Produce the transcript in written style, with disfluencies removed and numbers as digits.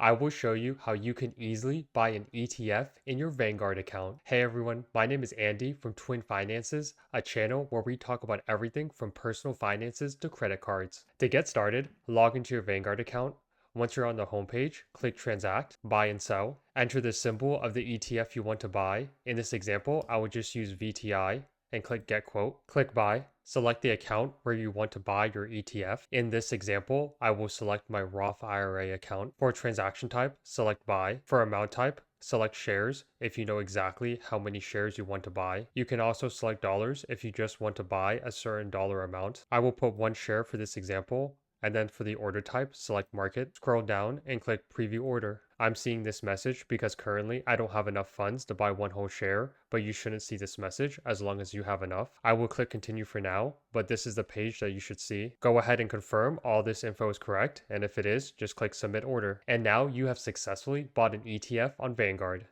I will show you how you can easily buy an ETF in your Vanguard account. Hey everyone, my name is Andy from Twin Finances, a channel where we talk about everything from personal finances to credit cards. To get started, log into your Vanguard account. Once you're on the homepage, click Transact, Buy and Sell. Enter the symbol of the ETF you want to buy. In this example, I would just use VTI and click Get Quote. Click Buy. Select the account where you want to buy your ETF. In this example, I will select my Roth IRA account. For transaction type, select Buy. For amount type, select shares if you know exactly how many shares you want to buy. You can also select dollars if you just want to buy a certain dollar amount. I will put 1 share for this example. And then for the order type, select market, scroll down and click preview order. I'm seeing this message because currently I don't have enough funds to buy 1 whole share, but you shouldn't see this message as long as you have enough. I will click continue for now, but this is the page that you should see. Go ahead and confirm all this info is correct, and if it is, just click submit order. And now you have successfully bought an ETF on Vanguard.